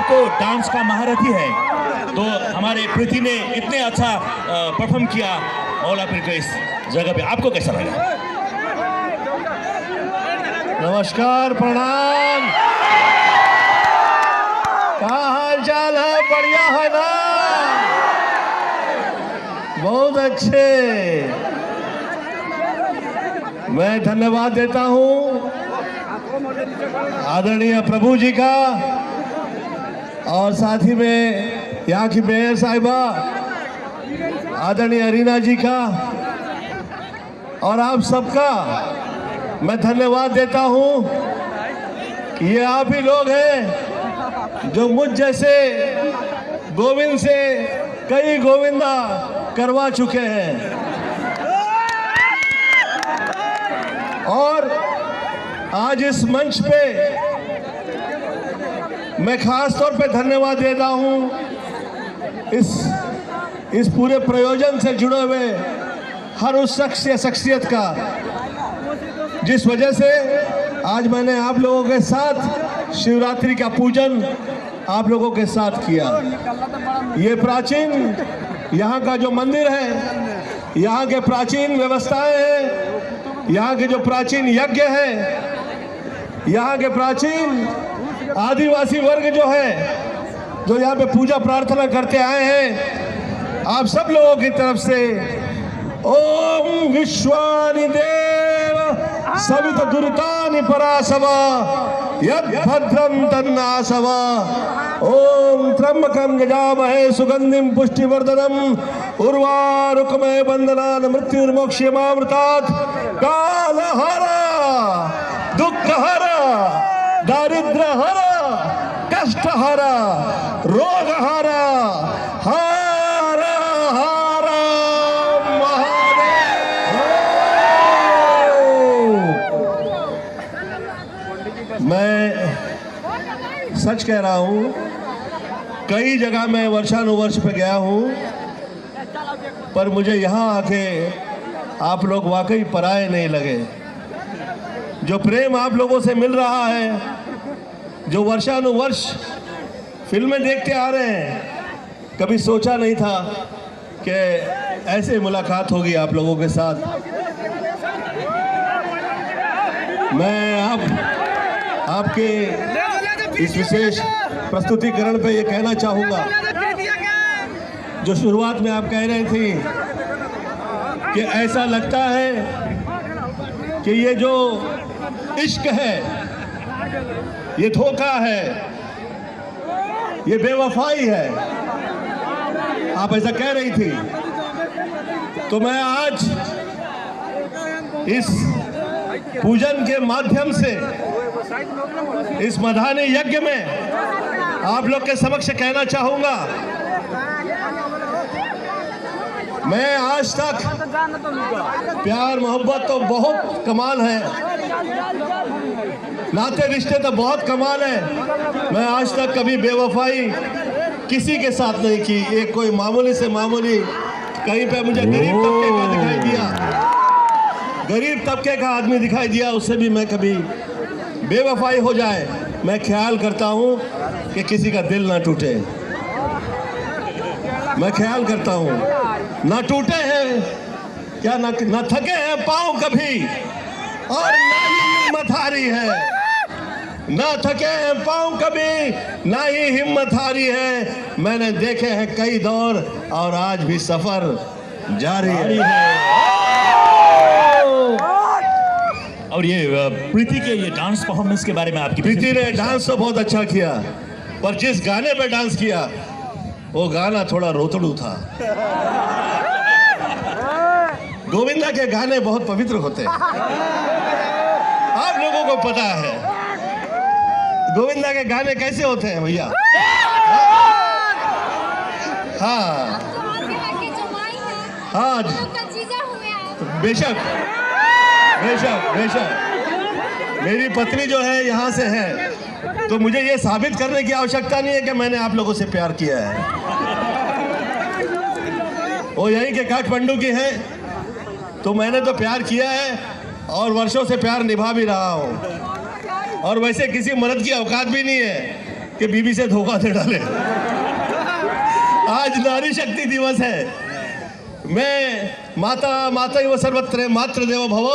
आपको डांस का महारथी है, तो हमारे प्रीति ने इतने अच्छा परफॉर्म किया ओलंपिक के इस जगह पे, आपको कैसा लगा? नमस्कार, प्रणाम। क्या हाल चाल है? बढ़िया है ना? बहुत अच्छे। मैं धन्यवाद देता हूँ आदरणीय प्रभु जी का और साथ ही में यहाँ की मेयर साहिबा आदरणीय रीना जी का और आप सबका मैं धन्यवाद देता हूँ कि ये आप ही लोग हैं जो मुझ जैसे गोविंद से कई गोविंदा करवा चुके हैं। और आज इस मंच पे मैं खास तौर पे धन्यवाद देता हूँ इस पूरे प्रयोजन से जुड़े हुए हर उस शख्स या शख्सियत का जिस वजह से आज मैंने आप लोगों के साथ शिवरात्रि का पूजन आप लोगों के साथ किया। ये प्राचीन यहाँ का जो मंदिर है, यहाँ के प्राचीन व्यवस्थाएं हैं, यहाँ के जो प्राचीन यज्ञ है, यहाँ के प्राचीन आदिवासी वर्ग जो है जो यहाँ पे पूजा प्रार्थना करते आए हैं, आप सब लोगों की तरफ से ओम विश्वानि देव सवित दुरितानि परासव यद् भद्रं तन्नासव ओम त्र्यंबकं यजामहे सुगंधिं पुष्टिवर्धनम् उर्वारुकमय बंधनान् मृत्युर्मोक्षयमामृतात् कालहर दुःखहर दारिद्र्यहर कष्टहर रोगहर हर हर मैं सच कह रहा हूँ, कई जगह मैं वर्षानुवर्ष पे गया हूँ, पर मुझे यहाँ आके आप लोग वाकई पराये नहीं लगे। जो प्रेम आप लोगों से मिल रहा है, जो वर्षानुवर्ष फिल्में देखते आ रहे हैं, कभी सोचा नहीं था कि ऐसे मुलाकात होगी आप लोगों के साथ। मैं आपके इस विशेष प्रस्तुतिकरण पे ये कहना चाहूँगा, जो शुरुआत में आप कह रहे थे कि ऐसा लगता है कि ये जो इश्क है, ये धोखा है, ये बेवफाई है, आप ऐसा कह रही थी। तो मैं आज इस पूजन के माध्यम से इस मधानी यज्ञ में आप लोग के समक्ष कहना चाहूंगा, मैं आज तक प्यार मोहब्बत तो बहुत कमाल है, नाते रिश्ते तो बहुत कमाल है, मैं आज तक कभी बेवफाई किसी के साथ नहीं की। एक कोई मामूली से मामूली कहीं पे मुझे गरीब तबके का दिखाई दिया, गरीब तबके का आदमी दिखाई दिया, उससे भी मैं कभी बेवफाई हो जाए, मैं ख्याल करता हूँ कि किसी का दिल ना टूटे। मैं ख्याल करता हूँ ना टूटे हैं क्या, ना थके हैं पाँव कभी, और ना ही हिम्मत हारी है। ना थके हैं पाँव कभी, ना ही हिम्मत हारी है। मैंने देखे हैं कई दौर और आज भी सफर जारी है। और ये प्रीति के ये डांस परफॉर्मेंस के बारे में आपकी? प्रीति ने डांस तो बहुत अच्छा किया, पर जिस गाने पे डांस किया वो गाना थोड़ा रोतड़ू था। गोविंदा के गाने बहुत पवित्र होते हैं, आप लोगों को पता है गोविंदा के गाने कैसे होते हैं भैया। हाँ हाँ, बेशक बेशक बेशक मेरी पत्नी जो है यहाँ से है, तो मुझे ये साबित करने की आवश्यकता नहीं है कि मैंने आप लोगों से प्यार किया है। वो यहीं के काठमांडू की है, तो मैंने तो प्यार किया है और वर्षों से प्यार निभा भी रहा हूँ। और वैसे किसी मर्द की औकात भी नहीं है कि बीबी से धोखा दे डाले। आज नारी शक्ति दिवस है। मैं माता एवं सर्वत्र मातृदेवो भव,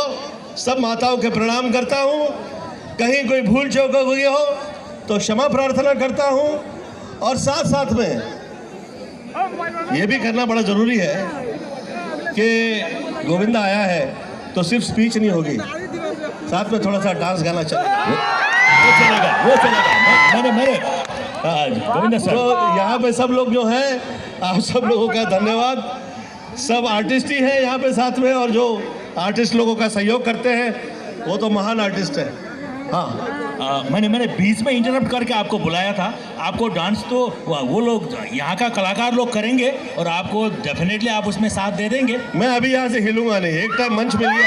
सब माताओं के प्रणाम करता हूँ। कहीं कोई भूल चूक हो गई हो तो क्षमा प्रार्थना करता हूँ। और साथ साथ में ये भी करना बड़ा ज़रूरी है कि गोविंदा आया है तो सिर्फ स्पीच नहीं होगी, साथ में थोड़ा सा डांस गाना चलेगा। वो चलेगा। मेरे गोविंदा सर, तो यहाँ पे सब लोग जो हैं, आप सब लोगों का धन्यवाद। सब आर्टिस्ट ही हैं यहाँ पे साथ में, और जो आर्टिस्ट लोगों का सहयोग करते हैं वो तो महान आर्टिस्ट है। हाँ, मैंने बीच में इंटरप्ट करके आपको बुलाया था। आपको डांस तो वो लोग यहाँ का कलाकार लोग करेंगे और आपको डेफिनेटली आप उसमें साथ दे देंगे। मैं अभी यहाँ से हिलूंगा नहीं, एक टाइम मंच मिल गया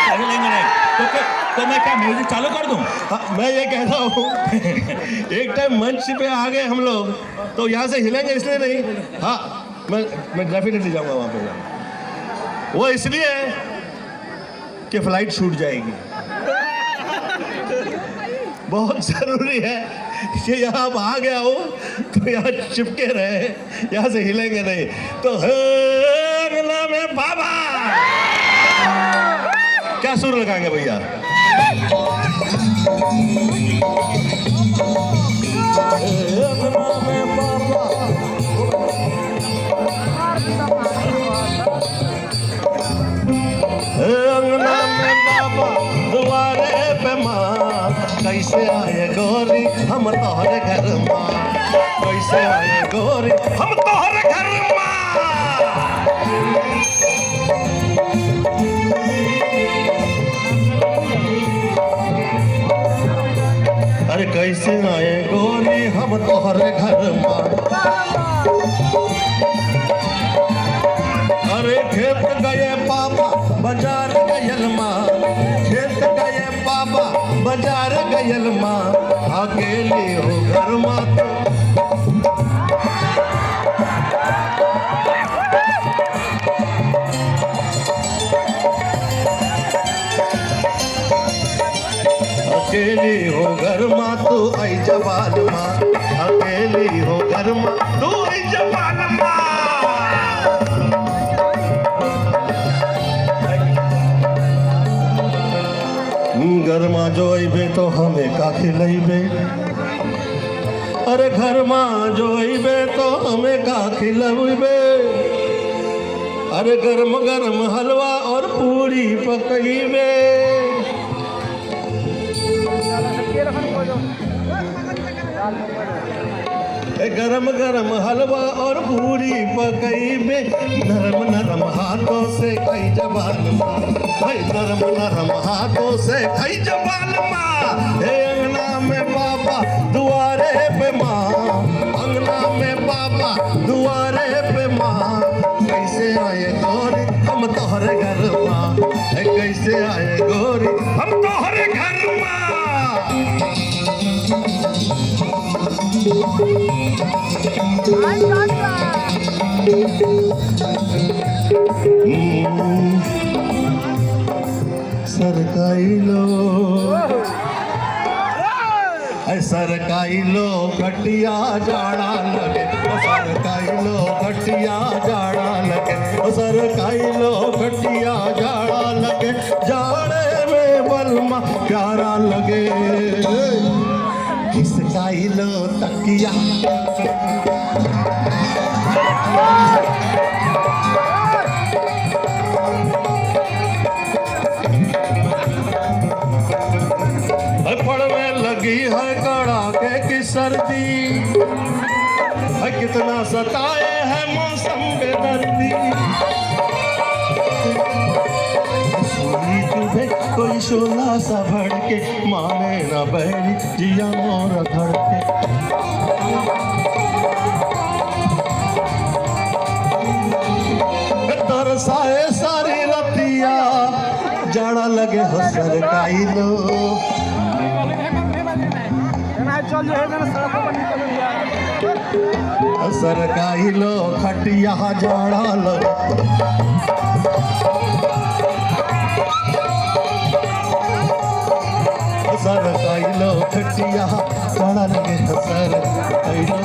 तो हिलेंगे नहीं। तो मैं क्या म्यूजिक चालू कर दूँ? हाँ, मैं ये कह रहा हूँ एक टाइम मंच पे आ गए हम लोग तो यहाँ से हिलेंगे इसलिए नहीं। हाँ, मैं डेफिनेटली जाऊँगा वहाँ पे। वो इसलिए कि फ्लाइट छूट जाएगी। बहुत ज़रूरी है कि यहाँ आप आ गया हो तो यहाँ चिपके रहे, यहाँ से हिलेंगे नहीं। तो अगला में बाबा क्या सुर लगाएंगे भैया? अंगना में बाबा दुआरे पे माँ, कैसे आए गोरी हम तोहरे घर माँ, कैसे आए गोरी हम तोहरे घर माँ। अरे कैसे आए गोरी हम तोहरे घर माँ। अरे खेत गए पापा बाजार गयल माँ, खेत गए पापा बाजार गयल माँ, अकेले हो घर माँ तो अकेली हो घर माँ तू आई जवान माँ, अकेली हो घर माँ तू आई जवान माँ। घर माँ जो अबे तो हमें का खिलैबे, अरे घर माँ जो अबे तो हमें का खिलैबे, अरे गरम गरम हलवा और पूरी पकैबे। गरम गरम हलवा और पूरी पकैबे, नरम नरम हाथों से खाई जबान माँ, नरम नरम हाथों से खाई जबान माँ। हे अंगना में बाबा दुआरे पे माँ, अंगना में बाबा दुआरे पे माँ, कैसे आए गोरी हम तोहरे घर माँ, कैसे आए गोरी हम तोहरे घर माँ। सरकाई लो खटिया जाड़ा लगे, सरकाई लो खटिया जाड़ा लगे, सरकाई लो खटिया जाड़ा लगे, जाड़े में बलमा प्यारा लगे। खिसकाई लो तकिया पड़ने लगी है कड़ाके की सर्दी, कितना सताए है मौसम बेदर्दी। कोई शोला सा भड़के माने न बहरी जिया मोर धड़के। तरसाए सारी रतिया जाड़ा लगे हो सरकाई लो, सरकाई लो खटिया जाड़ा लगे, सर काइलो खटिया काला लगे सर